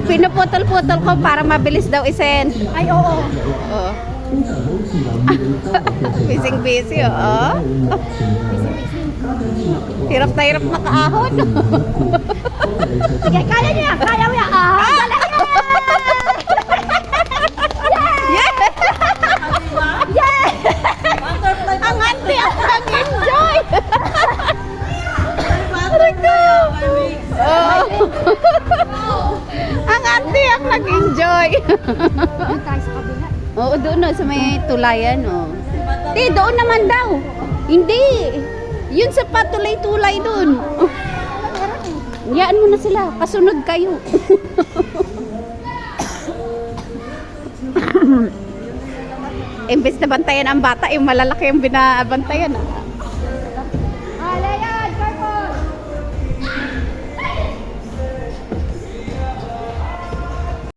Pinuputol-putol ko para mabilis daw isend. Ay, oo. Oo. Busy, oo. Hirap na hirap makaahon. Sige, kaya niya. Kaya mo yan. Ah, galing yan. Yeah! Yeah! Ang auntie ang nag-enjoy! Aray ko! Oh. Ang auntie ang nag-enjoy! Doon tayo sa kabila. Oo, doon no, sa may tulayan. Oh. Doon naman daw. Hindi. Yun sa patulay-tulay doon. Oh. Yaan mo na sila. Pasunod kayo. Imbes na bantayan ang bata, yung malalaki yung binabantayan.